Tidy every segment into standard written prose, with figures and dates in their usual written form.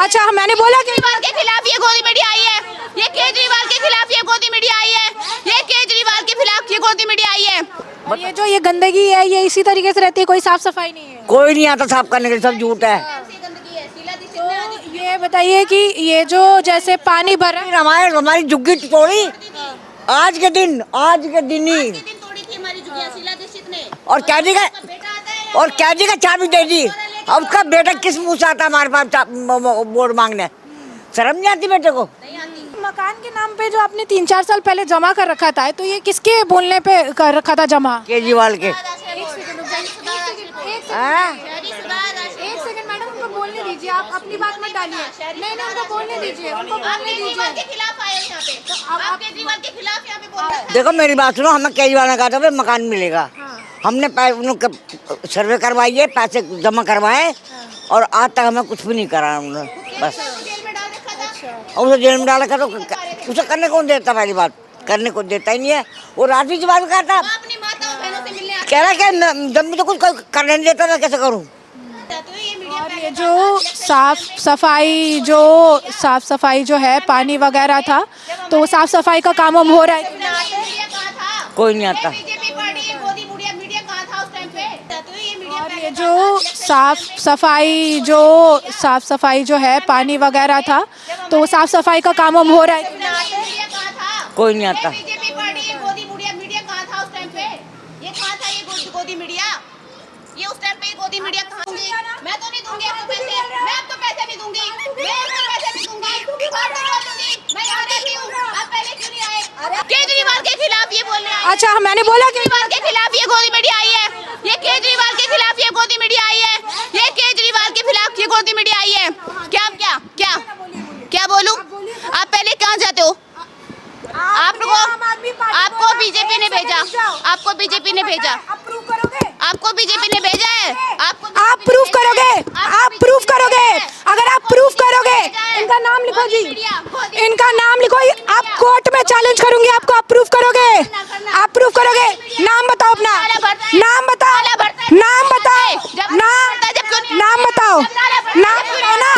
अच्छा मैंने बोला कि केजरीवाल के खिलाफ ये गोदी मीडिया आई है, ये केजरीवाल के खिलाफ ये गोदी मीडिया आई है, ये केजरीवाल के खिलाफ ये गोदी मीडिया आई है। और ये जो ये गंदगी है ये इसी तरीके से रहती है, कोई साफ सफाई नहीं है। कोई नहीं आता साफ करने के लिए, सब झूठ है। तो ये बताइए कि ये जो जैसे पानी भरा है, हमारी झुग्गी तोड़ी आज के दिन ही, तोड़ी थी हमारी जुगिया शीला दीक्षित ने, और कैदी का चाबी दे दी। अब उसका बेटा किस मुंह से आता हमारे पास वोट मांगने? शर्म नहीं आती बेटे को? मकान के नाम पे जो आपने 3-4 साल पहले जमा कर रखा था, तो ये किसके बोलने पे कर रखा था जमा? केजरीवाल के। एक सेकंड मैडम, उनको बोलने दीजिए, आप अपनी बात मत डालिए। नहीं नहीं, उनको बोलने दीजिए, उनको बोलने दीजिए। के खिलाफ आए यहाँ पे, तो आप केजरीवाल के खिलाफ यहाँ पे बोल रहे हैं। देखो मेरी बात सुनो, हमें केजरीवाल ने कहा था भाई मकान मिलेगा। हमने सर्वे करवाई है, पैसे जमा करवाए, और आज तक हमें कुछ भी नहीं करा उन्होंने, बस। और उसे जेल में डाला था, तो उसे करने कौन देता? पहली बात करने को देता ही नहीं है। वो राजनीति बात करता, अपनी माताओं बहनों से मिलने कह रहा क्या जब मुझे कुछ करने नहीं देता, मैं कैसे करूँ? और ये जो साफ सफाई जो है, पानी वगैरह था, तो साफ सफाई का काम हो रहा है। कोई नहीं आता। और ये जो साफ सफाई जो है, पानी वगैरह था, तो साफ सफाई का काम हो रहा है। कोई नहीं आता। ये उस टाइम पे गोदी मीडिया कहाँ दूंगी? मैं तो नहीं दूंगी आपको पैसे, मैं आपको पैसे नहीं दूंगी, मैं आपको पैसे नहीं दूंगी, मैं यहाँ रहती हूँ, आप पहले क्यों नहीं आए? केजरीवाल के खिलाफ ये बोल रहे हैं। अच्छा मैंने बोला कि केजरीवाल के खिलाफ ये गोदी मीडिया आई है, ये केजरीवाल के खिलाफ ये गोदी मीडिया आई है, ये केजरीवाल के खिलाफ ये गोदी मीडिया आई है। क्या क्या क्या क्या बोलूं? आप पहले कहाँ जाते हो? आपको बीजेपी ने भेजा, आपको बीजेपी ने भेजा, आपको बीजेपी ने भेजा है। आप प्रूफ करोगे, आप प्रूफ करोगे, अगर आप प्रूफ करोगे, इनका नाम लिखो जी, इनका नाम लिखो, आप कोर्ट में चैलेंज करूंगी आपको। आप प्रूफ करोगे, आप प्रूफ करोगे। नाम बताओ अपना, नाम बताओ, नाम बताओ, नाम बताओ, नाम बताओ ना।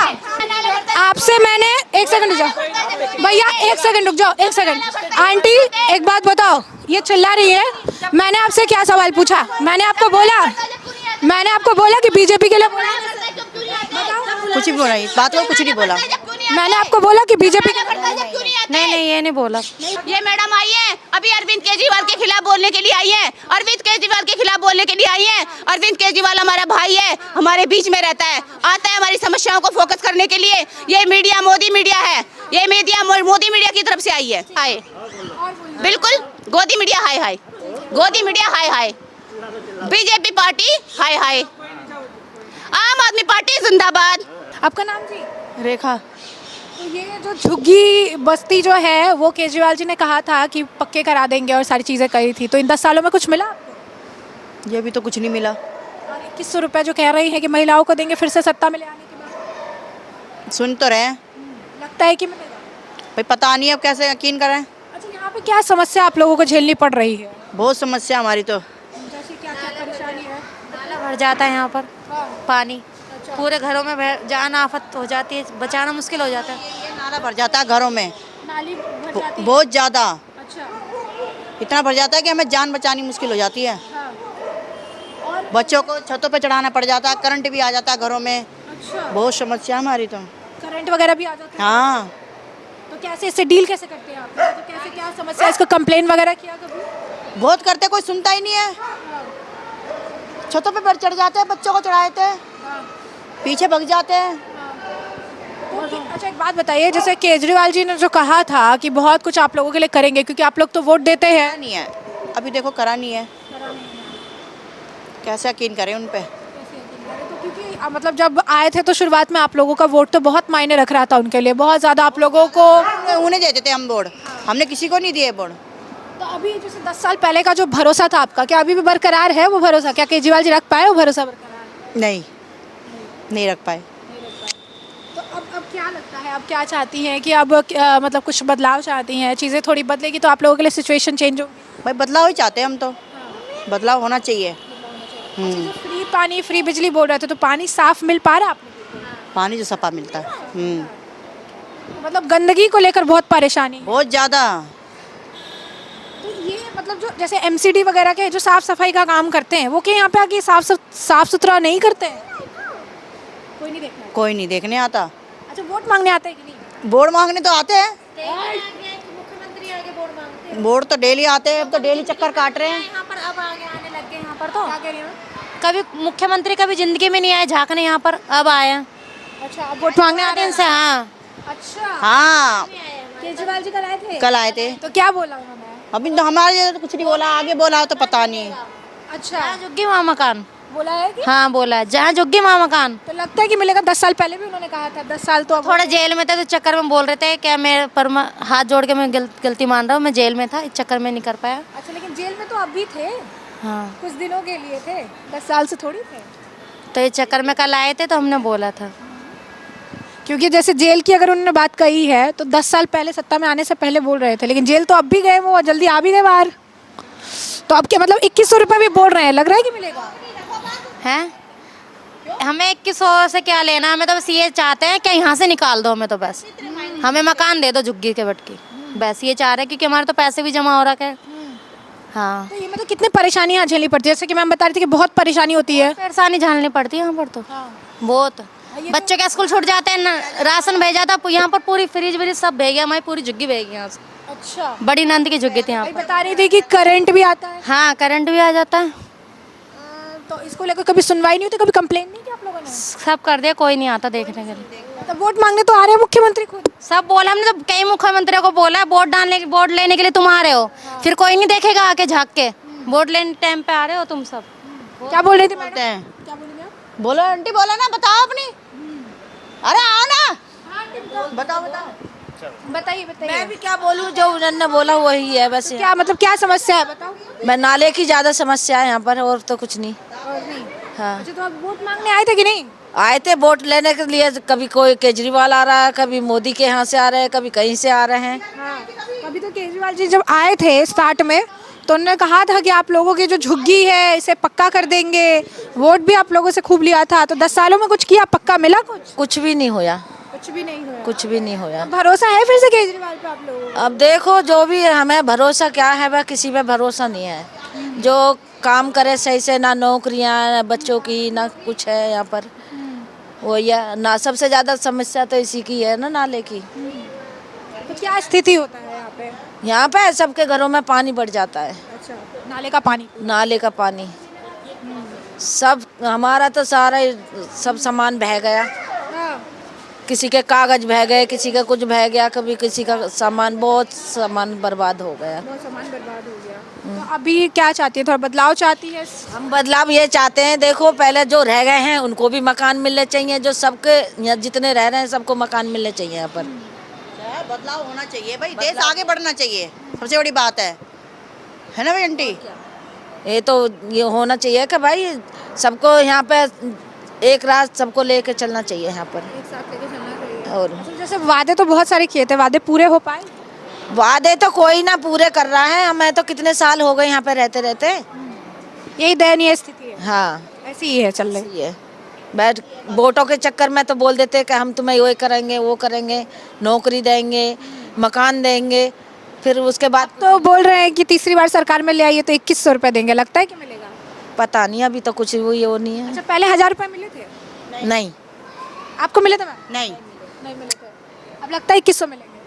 आपसे मैंने, एक सेकंड रुक जाओ भैया, एक सेकंड रुक जाओ, एक सेकंड। आंटी एक बात बताओ, ये चिल्ला रही है, मैंने आपसे क्या सवाल पूछा? मैंने आपको बोला कि बीजेपी के लिए कुछ भी बोला, बात को कुछ नहीं बोला। मैंने आपको बोला कि बीजेपी के नहीं ये नहीं बोला। ये मैडम आई है अभी अरविंद केजरीवाल के खिलाफ बोलने के लिए आई है, अरविंद केजरीवाल के खिलाफ बोलने के लिए आई है। अरविंद केजरीवाल हमारा भाई है, हमारे बीच में रहता है, आता है हमारी समस्याओं को फोकस करने के लिए। ये मीडिया मोदी मीडिया है, ये मीडिया मोदी मीडिया की तरफ से आई है। हाय बिल्कुल, गोदी मीडिया हाय हाय, गोदी मीडिया हाय हाय, बीजेपी पार्टी हाय हाय, आम आदमी पार्टी जिंदाबाद। आपका नाम जी? रेखा। तो ये जो झुग्गी बस्ती जो है, वो केजरीवाल जी ने कहा था कि पक्के करा देंगे और सारी चीज़ें करी थी, तो इन 10 सालों में कुछ मिला आपको? ये भी तो कुछ नहीं मिला। और 2100 रुपये जो कह रही है कि महिलाओं को देंगे फिर से सत्ता में ले आने के बाद, सुन तो रहे हैं, लगता है कि मिलेगा? भाई पता नहीं अब कैसे यकीन करें। अच्छा यहाँ पे क्या समस्या आप लोगों को झेलनी पड़ रही है? बहुत समस्या हमारी तो। जैसे क्या क्या परेशानी है? नाला भर जाता है यहाँ पर, पानी पूरे घरों में जान आफत हो जाती है, बचाना मुश्किल हो जाता है। ये नाला भर जाता है घरों में, नाली भर जाती है? बहुत ज़्यादा, अच्छा इतना भर जाता है कि हमें जान बचानी मुश्किल हो जाती है। हाँ। बच्चों को छतों पे चढ़ाना पड़ जाता है, करंट भी आ जाता है घरों में, अच्छा बहुत समस्या हमारी तो। करंट वगैरह भी आ जाता है? हाँ। तो कैसे इससे डील कैसे करते हैं आप? तो कैसे क्या समस्या है? इसका कंप्लेन वगैरह किया कभी? बहुत करते, कोई सुनता ही नहीं है। छतों पे चढ़ जाते हैं, बच्चों को चढ़ाए थे, पीछे भग जाते हैं। अच्छा एक बात बताइए, जैसे केजरीवाल जी ने जो कहा था कि बहुत कुछ आप लोगों के लिए करेंगे, क्योंकि आप लोग तो वोट देते हैं। नहीं है, अभी देखो करा नहीं है, कैसे यकीन करें उन पे? तो क्योंकि मतलब जब आए थे तो शुरुआत में आप लोगों का वोट तो बहुत मायने रख रहा था उनके लिए, बहुत ज़्यादा आप लोगों को। उन्हें देते थे हम वोट, हमने किसी को नहीं दिए वोट। तो अभी जैसे 10 साल पहले का जो भरोसा था आपका, क्या अभी भी बरकरार है वो भरोसा? क्या केजरीवाल जी रख पाए वो भरोसा बरकरार? नहीं रख पाए। तो अब क्या लगता है, अब क्या चाहती हैं कि अब मतलब कुछ बदलाव चाहती हैं, चीज़ें थोड़ी बदलेगी तो आप लोगों के लिए सिचुएशन चेंज होगी? भाई बदलाव ही चाहते हैं हम तो, बदलाव होना चाहिए। फ्री पानी फ्री बिजली बोल रहे थे, तो पानी साफ मिल पा रहा है आप लोगों को? पानी जो सफा मिलता है। मतलब गंदगी को लेकर बहुत परेशानी है। बहुत ज़्यादा। तो ये मतलब जो जैसे एमसीडी वगैरह के जो साफ सफाई का काम करते हैं वो क्या यहाँ पे आके साफ सुथरा नहीं करते हैं? कोई नहीं देखना है। कोई नहीं देखने आता। अच्छा, वोट मांगने आते हैं कि नहीं? वोट मांगने तो आते हैं, वोट तो डेली आते हैं, अब तो डेली चक्कर काट रहे हैं। यहाँ पर अब आगे आने लग गए यहाँ पर तो। क्या कह रही हैं? कभी मुख्यमंत्री कभी जिंदगी में नहीं आए झांकने यहाँ पर, अब आए हैं। अच्छा, अब वोट मांगने आ रहे दिन हैं। से हाँ। अच्छा, हाँ, केजरीवाल जी कल आए थे? कल आए थे। तो क्या बोला उन्होंने? अभी तो हमारे लिए तो कुछ नहीं बोला, आगे बोला हो तो पता नहीं। अच्छा, जहाँ झुग्गी वहाँ मकान। बोला है कि? हाँ बोला है, जहाँ झुग्गी वहाँ मकान। तो लगता है कि मिलेगा। 10 साल पहले भी उन्होंने कहा था, 10 साल तो अब थोड़ा जेल में था तो चक्कर में बोल रहे थे क्या मेरे पर हाथ जोड़ के मैं गलती मान रहा हूँ, मैं जेल में था, इस चक्कर में नहीं कर पाया। अच्छा, लेकिन जेल में तो अभी थे, हाँ कुछ दिनों के लिए थे, 10 साल से थोड़ी थे। तो इस चक्कर में कल आए थे तो हमने बोला था। क्योंकि जैसे जेल की अगर उन्होंने बात कही है तो 10 साल पहले सत्ता में आने से पहले बोल रहे थे, लेकिन जेल तो अब भी गए, वो जल्दी आ भी गए बाहर। तो अब क्या मतलब 2100 रुपये भी बोल रहे हैं, लग रहा है कि मिलेगा? हैं हमें 2100 से क्या लेना, हमें तो बस ये चाहते हैं कि यहाँ से निकाल दो हमें, तो बस हमें मकान दे दो झुग्गी के बट की, बस ये चाह रहे हैं क्योंकि हमारे तो पैसे भी जमा हो रखे हैं। हाँ तो ये मतलब कितनी परेशानियाँ झेलनी पड़ती है, जैसे कि मैम बता रही थी कि बहुत परेशानी होती है। परेशानी झेलनी पड़ती है यहाँ पर तो बहुत। बच्चों के स्कूल छूट जाते हैं, राशन भेजा था यहाँ पर, पूरी फ्रिज व्रिज सब भेज गया, हमारी पूरी झुग्गी भेज गई यहाँ से। अच्छा, बड़ी नंद की झुग्गी थी यहाँ भाई पर। बता रही थी कि करंट भी आता है। हाँ करंट भी आ जाता है, तो इसको लेकर कभी सुनवाई नहीं होती, कभी कंप्लेन नहीं की आप लोगों ने? सब कर दिया, कोई नहीं आता देखने के लिए। तो वोट मांगने तो आ रहे हैं मुख्यमंत्री खुद। सब बोला, हमने तो कई मुख्यमंत्रियों को बोला वोट लेने के लिए तुम आ रहे हो, फिर कोई नहीं देखेगा आके झाँक के, वोट लेने टाइम पे आ रहे हो तुम सब। क्या बोल रही थी बोलते मैडम? हैं। क्या बोल रही हैं? बोलो आंटी, बोलो ना, बताओ अपनी। अरे आओ ना, बताओ बताओ। बताइए बताइए। मैं भी क्या बोलूं, जो उन्होंने बोला वही है बस। क्या मतलब क्या समस्या है बताओ? मैं नाले की ज्यादा समस्या है यहाँ पर, और तो कुछ नहीं। और नहीं। हाँ, अच्छा, तो आप वोट मांगने आए थे कि नहीं? आए थे वोट लेने के लिए, कभी कोई केजरीवाल आ रहा है, कभी मोदी के यहाँ से आ रहे हैं, कभी कहीं से आ रहे हैं। हाँ, अभी तो केजरीवाल जी जब आए थे स्टार्ट में तो उन्होंने कहा था कि आप लोगों की जो झुग्गी है इसे पक्का कर देंगे, वोट भी आप लोगों से खूब लिया था। तो 10 सालों में कुछ किया, पक्का मिला कुछ? कुछ भी नहीं होया, कुछ भी नहीं हुआ। कुछ भी नहीं होया। भरोसा है फिर से केजरीवाल पे आप लोगों को? अब देखो, जो भी है, हमें भरोसा क्या है, वह किसी पे भरोसा नहीं है। जो काम करे सही से, ना नौकरियाँ, ना बच्चों की, ना कुछ है यहाँ पर। वो या ना, सबसे ज्यादा समस्या तो इसी की है ना, नाले की। तो क्या स्थिति होता है यहाँ पे? यहाँ पे सबके घरों में पानी बढ़ जाता है, अच्छा, नाले का पानी। नाले का पानी। सब हमारा तो सारा सब सामान बह गया, हाँ, किसी के कागज बह गए, किसी का कुछ बह गया, कभी किसी का सामान, बहुत सामान बर्बाद हो गया। बहुत सामान बर्बाद हो गया। तो अभी क्या चाहती है, थोड़ा बदलाव चाहती है? हम बदलाव ये चाहते हैं, देखो पहले जो रह गए हैं उनको भी मकान मिलने चाहिए, जो सबके यहाँ जितने रह रहे हैं सबको मकान मिलने चाहिए यहाँ पर। बदलाव होना चाहिए भाई, देश आगे बढ़ना चाहिए, सबसे बड़ी बात है ना भाई आंटी? ये तो ये होना चाहिए कि भाई सबको यहाँ पे एक रात सबको लेके चलना चाहिए यहाँ पर। एक साथ लेके चलना चाहिए। और अच्छा, जैसे वादे तो बहुत सारे किए थे, वादे पूरे हो पाए? वादे तो कोई ना पूरे कर रहा है, हमें तो कितने साल हो गए यहाँ पे रहते रहते। यही दयनीय स्थिति है, हाँ, ऐसी ही है चल रही। ये बैठ वोटों के चक्कर में तो बोल देते कि हम तुम्हें ये करेंगे, वो करेंगे, नौकरी देंगे, मकान देंगे, फिर उसके बाद तो बोल रहे हैं कि तीसरी बार सरकार में ले आइए तो 2100 रुपये देंगे, लगता है कि मिलेगा? पता नहीं, अभी तो कुछ वो नहीं है। अच्छा, पहले 1000 रुपये मिले थे? नहीं, आपको मिले थे मैम? नहीं नहीं मिले थे। अब लगता है 2100 मिलेंगे।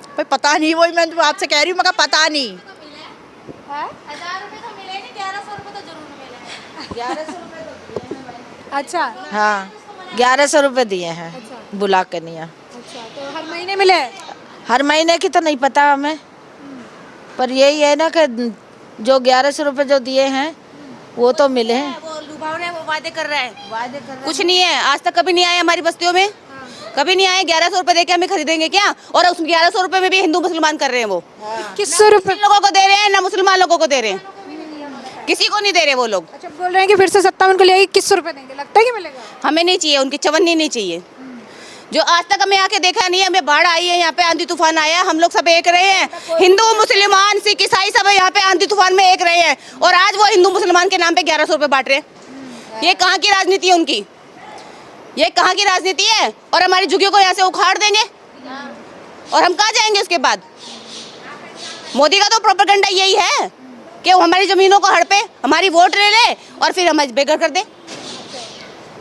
भाई पता नहीं, वही मैं तो आपसे कह रही हूँ, मगर पता नहीं। 1000 रुपये तो मिले नहीं, 1100 रुपये तो जरूर मिले। 1100 अच्छा हाँ, 1100 रुपये दिए हैं बुला के नहीं। अच्छा, तो हर महीने मिले? हर महीने की तो नहीं पता हमें, पर यही है ना कि जो 1100 रुपये जो दिए हैं वो तो मिले हैं। वो लुभावने वो वादे कर रहा है, कुछ नहीं है, आज तक कभी नहीं आए हमारी बस्तियों में, कभी नहीं आए। 1100 रुपए दे के हमें खरीदेंगे क्या? और उस 1100 रुपए में भी हिंदू मुसलमान कर रहे हैं वो। 2100 रुपये? लोगों को दे रहे हैं ना मुसलमान लोगों को दे रहे हैं, किसी को नहीं दे रहे वो लोग। अच्छा, बोल रहे हैं कि फिर से सत्ता में उनको ले 2100 रुपये देंगे, लगता है कि मिलेगा? हमें नहीं चाहिए, उनकी चवन्नी नहीं चाहिए। जो आज तक हमें आके देखा नहीं है, हमें बाढ़ आई है, यहाँ पे आंधी तूफान आया, हम लोग सब एक रहे हैं, हिंदू मुसलमान सिख ईसाई सब यहाँ पे आंधी तूफान में एक रहे हैं, और आज वो हिंदू मुसलमान के नाम पे 1100 रुपए बांट रहे हैं। ये कहाँ की राजनीति है उनकी? ये कहाँ की राजनीति है? और हमारी झुग्गियों को यहाँ से उखाड़ देंगे और हम कहाँ जाएंगे उसके बाद? मोदी का तो प्रोपेगेंडा यही है कि वो हमारी जमीनों को हड़पे, हमारी वोट ले ले और फिर हमें बेघर कर दे,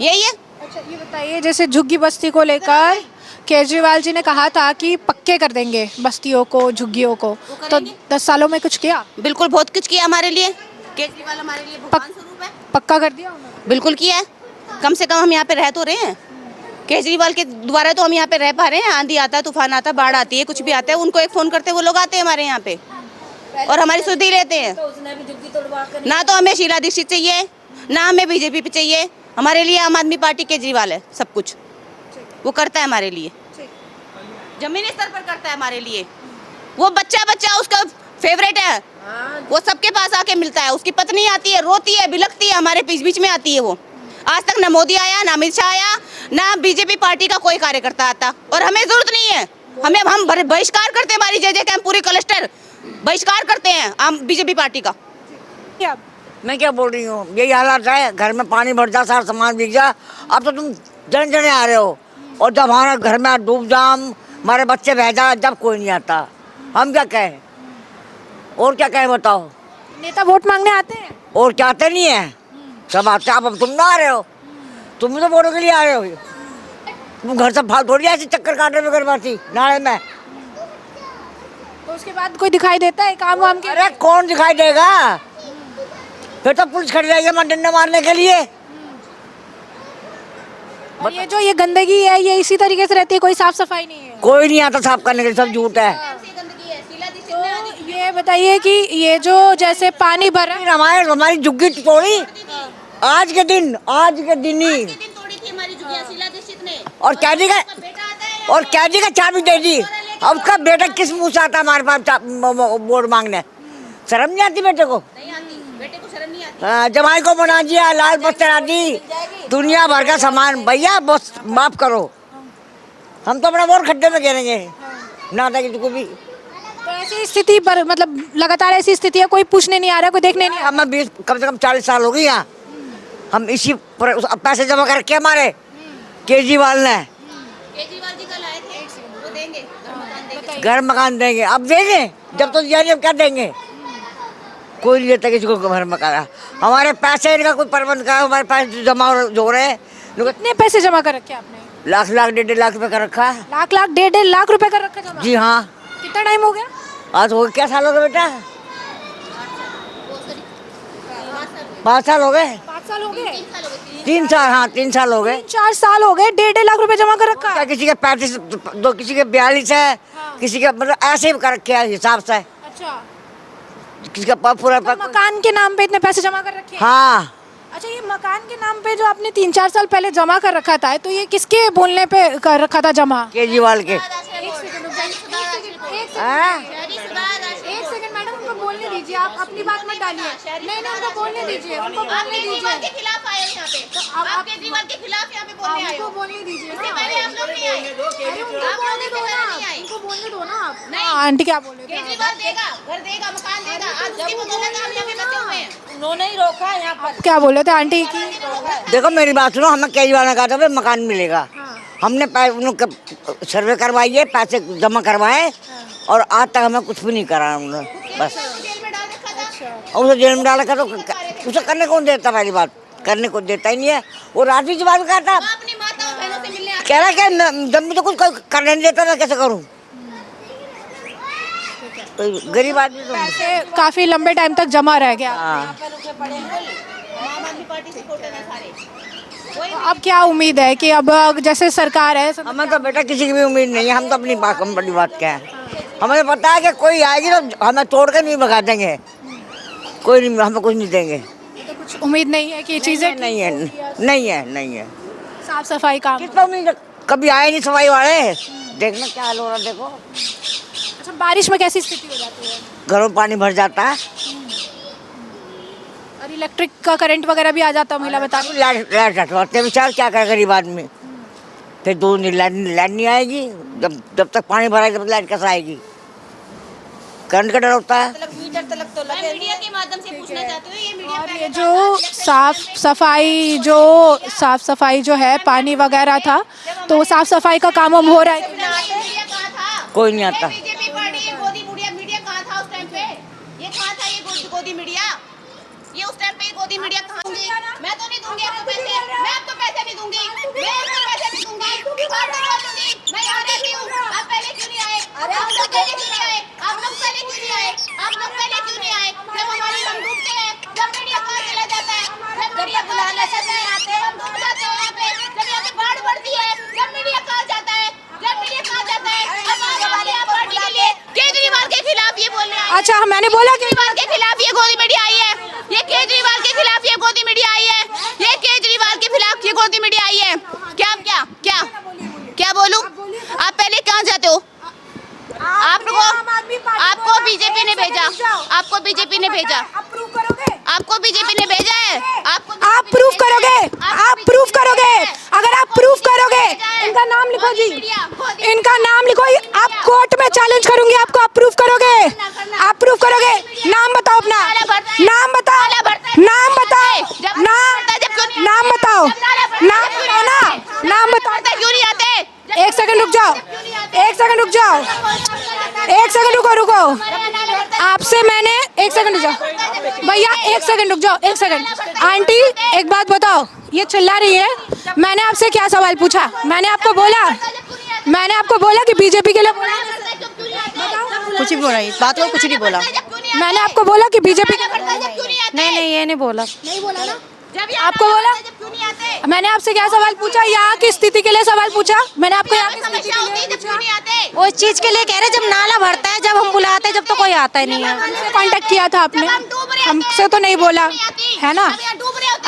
यही है। अच्छा ये बताइए, जैसे झुग्गी बस्ती को लेकर केजरीवाल जी ने कहा था कि पक्के कर देंगे बस्तियों को, झुग्गियों को, तो 10 सालों में कुछ किया? बिल्कुल बहुत कुछ किया हमारे लिए केजरीवाल, हमारे लिए भगवान स्वरूप है। पक्का कर दिया उन्होंने? बिल्कुल किया है, कम से कम हम यहाँ पे रह तो रहे हैं। केजरीवाल के द्वारा तो हम यहाँ पे रह पा रहे हैं। आंधी आता है, तूफान आता है, बाढ़ आती है, कुछ भी आता है, उनको एक फोन करते वो लोग आते हैं हमारे यहाँ पे और हमारी सुधि लेते हैं। ना तो हमें शीला दीक्षित चाहिए, ना हमें बीजेपी पे चाहिए। हमारे लिए आम आदमी पार्टी केजरीवाल है, सब कुछ वो करता है हमारे लिए, जमीनी स्तर पर करता है हमारे लिए। वो बच्चा उसका फेवरेट है, वो सबके पास आके मिलता है। उसकी पत्नी आती है, रोती है, बिलखती है, हमारे बीच बीच में आती है वो। आज तक ना मोदी आया, ना अमित शाह आया, ना बीजेपी पार्टी का कोई कार्यकर्ता आता, और हमें जरूरत नहीं है। हम बहिष्कार करते हैं, हमारी जे कैंप पूरी क्लस्टर बहिष्कार करते हैं हम बीजेपी पार्टी का। क्या? मैं क्या बोल रही हूँ, यही हालात है। घर में पानी भर जा, सारा सामान बिक जा। अब तो तुम जन जने आ रहे हो, और जब हमारे घर में डूब जाम, हमारे बच्चे बह जा, जब कोई नहीं आता। हम क्या कहें, और क्या कहें बताओ? नेता वोट मांगने आते हैं और क्या आते नहीं है, सब आते हैं। अब तुम ना आ रहे हो, तुम तो वोटों के लिए आ रहे हो। तुम घर से फाल थोड़ी ऐसे चक्कर काटने में करवाती नाले में। तो उसके बाद कोई दिखाई देता है काम वाम के? अरे कौन दिखाई देगा, फिर तो पुलिस खड़ी रहेगी हमारे डंडे मारने के लिए। और ये जो ये गंदगी है, ये इसी तरीके से रहती है, कोई साफ सफाई नहीं है? कोई नहीं आता साफ करने के लिए, सब झूठ है। तो ये बताइए कि ये जो जैसे पानी भरा, हमारी झुग्गी तोड़ी आज के दिन ही, और कैदी का चाबी दे दी। अब उसका बेटा किस मुंह से आता हमारे पास वोट मांगने? शर्म नहीं आती बेटे को? हाँ, जमाई को बना दिया, लाल बस चढ़ा दी, दुनिया भर का सामान। भैया बस माफ करो, हम तो अपना वोट खड्डे में गिरेंगे ना था किसी को भी। तो ऐसी स्थिति पर, मतलब लगातार ऐसी स्थिति है, कोई पूछने नहीं आ रहा, कोई देखने नहीं आ रहा। हमें कम से कम 40 साल हो गई यहाँ। हम इसी पर पैसे जमा कर रखे हमारे केजरीवाल ने। केजरीवाल जी कल आए थे, वो देंगे घर मकान देंगे। अब देंगे, जब तो दिया नहीं, अब क्या देंगे? कोई नहीं देता किसी को घर मकान। हमारे पैसे इनका कोई प्रबंध करा, हमारे पैसे जमा हो रहे हैं। कितने पैसे जमा कर रखे आपने? लाख 1.5 रुपए का रखा है। लाख 1.5 लाख रुपए का रखा जमा? जी हाँ। कितना टाइम हो गया? आज हो गया, क्या साल हो गए बेटा? 5 साल हो गए। 5 साल हो गए? 3 साल, हाँ 3 साल हो गए। 4 साल हो गए, 1.5 लाख रुपए जमा कर रखा है। क्या किसी के 35, दो किसी के 42 है, किसी के मतलब ऐसे ही कर रखे हैं हिसाब से। अच्छा, किसी का पूरा तो मकान के नाम पे इतने पैसे जमा कर रखे हैं? हाँ। अच्छा, ये मकान के नाम पे जो आपने 3-4 साल पहले जमा कर रखा था, तो ये किसके बोलने पे कर रखा था जमा? केजरीवाल के। एक सेकंड मैडम, उनको बोलने दीजिए, आप अपनी बात मत डालिए। नहीं, उनको बोलने दीजिए, उनको बोलने दीजिए। के खिलाफ आए हो यहाँ पे, तो आप केजरीवाल के खिलाफ यहाँ पे बोलने आए हो। उनको बोलने दीजिए इससे ना। पहले आप लोग नहीं आए। अरे उनको आप लोग बोलने इससे दो पहले ना, नहीं आए। उनको बोलने दो ना आप। नहीं। हाँ, आंटी क्या बोल रहे थे? केजरीवाल देगा, घर देगा, मकान देगा। आज उसकी बदौलत हम यहाँ पे बचे हुए हैं। उन्होंने ही रोका है यहाँ पर। क्या बोल रहे थे आंटी की? देखो मेरी बात सुनो, हमें केजरीवाल ने कहा था भाई मकान मिलेगा। हमने सर्वे करवाई है, पैसे जमा करवाए, और आज तक हमें कुछ भी नहीं करा उन्होंने, बस। और उसे जेल में डाला था, तो उसे करने कौन देता? पहली बात, करने को देता ही नहीं है। वो राजनीति की बात करता, अपनी माताओं बहनों से मिलने आते कह रहा क्या जब मुझे कुछ करने नहीं देता, मैं कैसे करूँ? तो गरीब आदमी तो। पैसे काफी लंबे टाइम तक जमा रह गया। हाँ। आम आदमी पार्टी सपोर्टर है सारे। तो अब क्या उम्मीद है कि अब जैसे सरकार है, हमें तो बेटा किसी की भी उम्मीद नहीं है। हम तो अपनी बड़ी बात क्या है, हमें पता है कि कोई आएगी तो हमें तोड़ के नहीं भगा देंगे, कोई नहीं, हमें कुछ नहीं देंगे। तो कुछ उम्मीद नहीं है कि ये चीजें नहीं है। साफ सफाई काम? किस पर उम्मीद? कभी आए नहीं सफाई वाले। देखना क्या हाल हो रहा है, देखो। अच्छा, बारिश में कैसी स्थिति हो जाती है? घरों में पानी भर जाता है, और इलेक्ट्रिक का करंट वगैरह भी आ जाता है, महिला बता रही। लाइट हटवाते विचार क्या करे गरीब आदमी। फिर 2 दिन लाइट नहीं आएगी, जब तक पानी भराएगी तब लाइट कैसे आएगी? करंट का डर होता है। मैं मीडिया के माध्यम से पूछना चाहती हूँ, ये मीडिया और पहले ये जो साफ सफाई जो है पानी वगैरह था, तो साफ सफाई का काम हो रहा है। मीडिया कहाँ था? कोई नहीं आता। बीजेपी पार्टी ये गोदी मीडिया कहाँ था उस टाइम पे? ये कहाँ था ये गोदी मीडिया? ये उस टाइम पे गोदी मीडिया कहाँ थी? मैं तो नहीं दूंगी आपको पैसे, मैं आपको पैसे नहीं दूंगी, मैं आपको पैसे नहीं दूंगी, आपको नहीं दूंगी, मैं यहाँ रहती हूँ। आप पहले क्यों नहीं आए? आप लोग पहले क्यों नहीं आए? आप लोग पहले क्यों नहीं आए? आप लोग पहले क्यों नहीं आए? जब हमारे हम डूबते हैं, जब मीडिया कहाँ चला जाता है, जब मीडिया बुलाने से नहीं आते, हम डूब जाते हैं यहाँ पे, जब यहाँ पे बाढ़ बढ़ती है, जब मीडिया कहाँ जाता है, जब मीडिया कहाँ जाता है, अब आने वाले आप पार्टी के लिए केजरीवाल के खिलाफ ये बोलने आए। अच्छा, मैंने बोला कि केजरीवाल के खिलाफ ये गोदी मीडिया आई है, ये केजरीवाल के खिलाफ ये गोदी मीडिया आई है, ये केजरीवाल के खिलाफ ये गोदी मीडिया आई है। क्या क्या क्या क्या बोलूं? आप पहले कहाँ जाते हो? आपको बीजेपी ने भेजा, आपको बीजेपी ने भेजा, आपको बीजेपी ने भेजा है। आप प्रूफ करोगे, आप प्रूफ करोगे। अगर आप प्रूफ करोगे, इनका नाम लिखो जी, इनका नाम लिखो। आप कोर्ट में चैलेंज करूंगी आपको। आप प्रूफ करोगे, आप प्रूफ करोगे। नाम बताओ अपना, नाम बताओ, नाम बताओ, नाम बताओ, नाम बताओ ना, नाम बताओ। क्यों नहीं आते? एक सेकंड रुक जाओ, एक सेकंड रुक जाओ, एक सेकंड रुको। आपसे मैंने एक सेकंड रुक जाओ भैया, एक सेकंड रुक जाओ, एक सेकंड। आंटी एक बात बताओ, ये चिल्ला रही है, मैंने आपसे क्या सवाल पूछा? मैंने आपको बोला कि बीजेपी के लिए कुछ भी बोला, बात को कुछ नहीं बोला। मैंने आपको बोला कि बीजेपी के नहीं ये नहीं बोला। आपको बोला? मैंने आपसे क्या सवाल पूछा? यहाँ की स्थिति के लिए सवाल पूछा मैंने आपको। यहाँ की स्थिति के लिए वो इस चीज के लिए कह रहे जब नाला भरता है, जब हम बुलाते हैं, जब तो कोई आता ही नहीं है। कांटेक्ट किया था आपने? हमसे तो नहीं बोला है ना।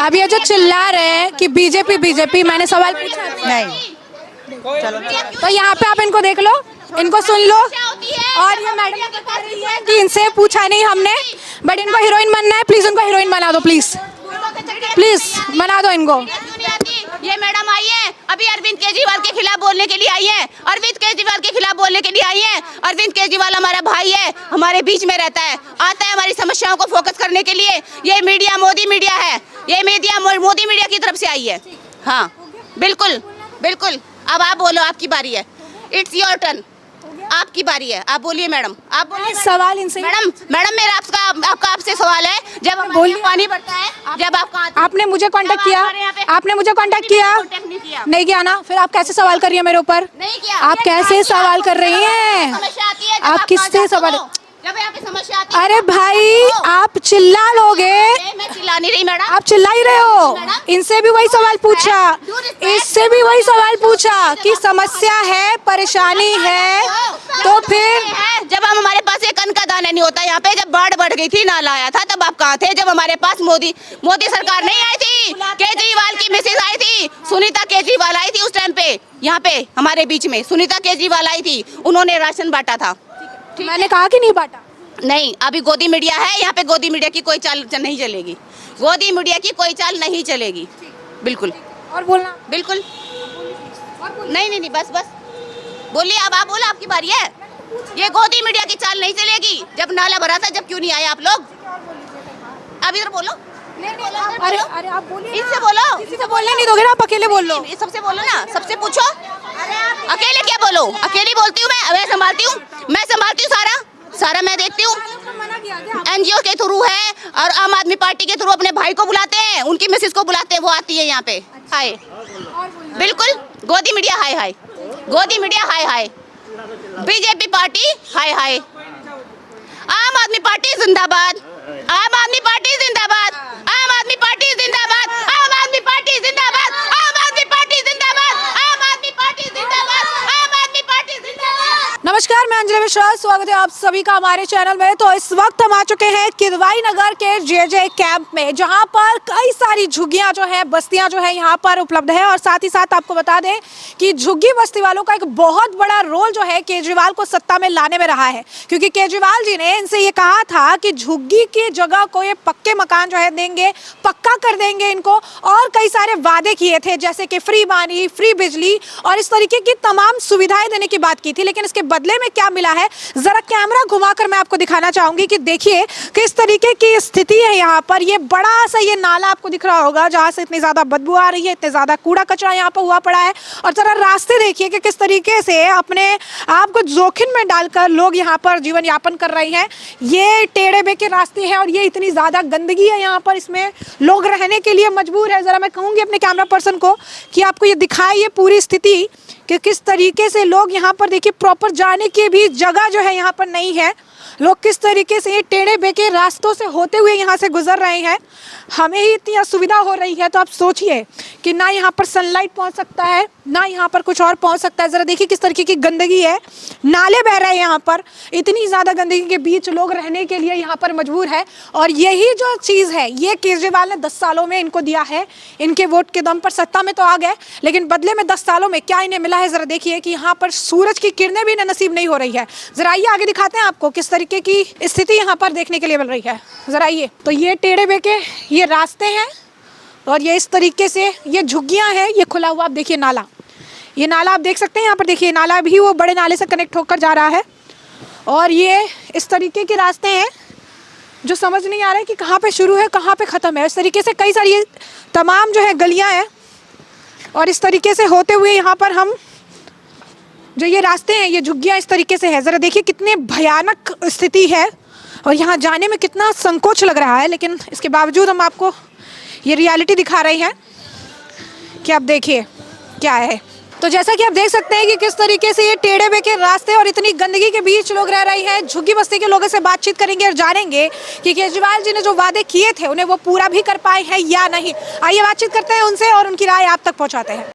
अब ये जो चिल्ला रहे हैं कि बीजेपी, मैंने सवाल पूछा नहीं। तो यहाँ पे आप इनको देख लो, इनको सुन लो। और ये मैडम बता रही है कि इनसे पूछा नहीं हमने, बट इनको हीरोइन बनना है। प्लीज उनको हीरोइन बना दो, प्लीज बना दो इनको। ये मैडम आई है, अभी अरविंद केजरीवाल के खिलाफ बोलने के लिए आई है, अरविंद केजरीवाल के खिलाफ बोलने के लिए आई है। अरविंद केजरीवाल हमारा भाई है, हमारे बीच में रहता है, आता है हमारी समस्याओं को फोकस करने के लिए। ये मीडिया मोदी मीडिया है, ये मीडिया मोदी मीडिया की तरफ से आई है। हाँ बिल्कुल बिल्कुल। अब आप बोलो, आपकी बारी है। इट्स योर टर्न, आपकी बारी है। आप बोलिए मैडम, आप बोलिए। सवाल इनसे मैडम मेरा आपका आपसे सवाल है, जब हमारे यहाँ पानी बढ़ता है, जब आपने मुझे कांटेक्ट किया, आपने मुझे कांटेक्ट किया नहीं किया ना, फिर आप कैसे सवाल कर रही है मेरे ऊपर? नहीं किया। आप कैसे सवाल कर रही हैं? समस्या आती है, आप किससे सवाल? जब यहाँ पे समस्या आती है। अरे भाई, आप चिल्ला लोगे। मैं चिल्ला नहीं रही मैडम, आप चिल्ला ही रहे हो। इनसे भी वही सवाल पूछा, इससे भी वही सवाल पूछा कि समस्या है, परेशानी है, तो फिर जब हम हमारे पास एक अन्न का दाना नहीं होता यहाँ पे, जब बाढ़ बढ़ गई थी, नाला आया था, तब आप कहाँ थे? जब हमारे पास मोदी सरकार नहीं आई थी, केजरीवाल की मिसेज आई थी, सुनीता केजरीवाल आई थी उस टाइम पे, यहाँ पे हमारे बीच में सुनीता केजरीवाल आई थी, उन्होंने राशन बांटा था। मैंने कहा कि नहीं बांटा? नहीं, अभी गोदी मीडिया है यहाँ पे, गोदी मीडिया की कोई चाल नहीं चलेगी, गोदी मीडिया की कोई चाल नहीं चलेगी। बिल्कुल। और बोलना बिल्कुल नहीं बस बोलिए। अब आप बोलो, आपकी बारी है। ये गोदी मीडिया की चाल नहीं चलेगी। जब नाला भरा था, जब क्यों नहीं आए आप लोग? अब इधर बोलो। अरे आप बोलिए, इनसे बोलो। किसी से बोलने नहीं दोगे ना, आप अकेले बोल लो। सबसे बोलो ना, सबसे पूछो। अकेले क्या बोलो? अकेली बोलती हूँ मैं संभालती हूँ सारा मैं देखती हूँ। एनजीओ के थ्रू है और आम आदमी पार्टी के थ्रू अपने भाई को बुलाते हैं, उनकी मिसेज को बुलाते हैं, वो आती है यहाँ पे। हाय बिल्कुल, गोदी मीडिया हाय हाय, गोदी मीडिया हाय हाय, बीजेपी पार्टी हाय हाय, आम आदमी पार्टी जिंदाबाद, आम आदमी पार्टी जिंदाबाद, आम आदमी पार्टी जिंदाबाद, आम आदमी पार्टी जिंदाबाद, आम आदमी पार्टी जिंदाबाद, आम आदमी पार्टी जिंदाबाद, आम आदमी पार्टी जिंदाबाद। नमस्कार, मैं अंजलि मिश्रा, स्वागत है आप सभी का हमारे चैनल में। तो इस वक्त हम आ चुके हैं किदवाई नगर के जे कैंप में, जहां पर कई सारी झुग्गियां जो है, बस्तियां जो है यहाँ पर उपलब्ध है। और साथ ही साथ आपको बता दें कि झुग्गी बस्ती वालों का एक बहुत बड़ा रोल जो है केजरीवाल को सत्ता में लाने में रहा है, क्योंकि केजरीवाल जी ने इनसे ये कहा था कि झुग्गी की जगह को ये पक्के मकान जो है देंगे, पक्का कर देंगे इनको, और कई सारे वादे किए थे, जैसे कि फ्री पानी, फ्री बिजली और इस तरीके की तमाम सुविधाएं देने की बात की थी। लेकिन इसके बदले बदले में क्या मिला है, जरा कैमरा घुमाकर मैं आपको दिखाना चाहूंगी कि देखिए किस तरीके की स्थिति है यहाँ पर। ये बड़ा सा ये नाला आपको दिख रहा होगा जहाँ से इतनी ज्यादा बदबू आ रही है, इतने ज्यादा कूड़ा कचरा यहाँ पर हुआ पड़ा है। और जरा रास्ते देखिए कि किस तरीके से अपने आप को जोखिम में डालकर लोग यहाँ पर जीवन यापन कर रहे हैं। ये टेढ़े बेके रास्ते हैं और ये इतनी ज्यादा गंदगी है यहाँ पर, इसमें लोग रहने के लिए मजबूर है। जरा मैं कहूंगी अपने कैमरा पर्सन को कि आपको ये दिखाए ये पूरी स्थिति कि किस तरीके से लोग यहाँ पर देखिए प्रॉपर जाने की भी जगह जो है यहाँ पर नहीं है। लोग किस तरीके से ये टेढ़े बेके रास्तों से होते हुए यहाँ से गुजर रहे हैं। हमें ही इतनी असुविधा हो रही है तो आप सोचिए कि ना यहाँ पर सनलाइट पहुँच सकता है, ना यहाँ पर कुछ और पहुँच सकता है। ज़रा देखिए किस तरीके की गंदगी है, नाले बह रहे हैं यहाँ पर। इतनी ज़्यादा गंदगी के बीच लोग रहने के लिए यहाँ पर मजबूर है। और यही जो चीज़ है ये केजरीवाल ने 10 सालों में इनको दिया है। इनके वोट के दम पर सत्ता में तो आ गए, लेकिन बदले में 10 सालों में क्या इन्हें मिला है ज़रा देखिए कि यहाँ पर सूरज की किरणें भी इन्हें नसीब नहीं हो रही है। ज़रा आइए आगे दिखाते हैं आपको किस तरीके की स्थिति यहाँ पर देखने के लिए मिल रही है। ज़रा आइए, तो ये टेढ़े बेके ये रास्ते हैं और ये इस तरीके से ये झुग्गियाँ हैं। ये खुला हुआ आप देखिए नाला, ये नाला आप देख सकते हैं यहाँ पर। देखिए नाला भी वो बड़े नाले से कनेक्ट होकर जा रहा है और ये इस तरीके के रास्ते हैं जो समझ नहीं आ रहा है कि कहाँ पे शुरू है कहाँ पे ख़त्म है। इस तरीके से कई सारी तमाम जो है गलियाँ हैं और इस तरीके से होते हुए यहाँ पर हम जो ये रास्ते हैं ये झुग्गियाँ इस तरीके से है। ज़रा देखिए कितने भयानक स्थिति है और यहाँ जाने में कितना संकोच लग रहा है, लेकिन इसके बावजूद हम आपको ये रियलिटी दिखा रहे हैं कि आप देखिए क्या है। तो जैसा कि आप देख सकते हैं कि किस तरीके से ये टेढ़े बेके रास्ते और इतनी गंदगी के बीच लोग रह रहे हैं। झुग्गी बस्ती के लोगों से बातचीत करेंगे और जानेंगे कि केजरीवाल जी ने जो वादे किए थे उन्हें वो पूरा भी कर पाए हैं या नहीं। आइए बातचीत करते हैं उनसे और उनकी राय आप तक पहुंचाते हैं।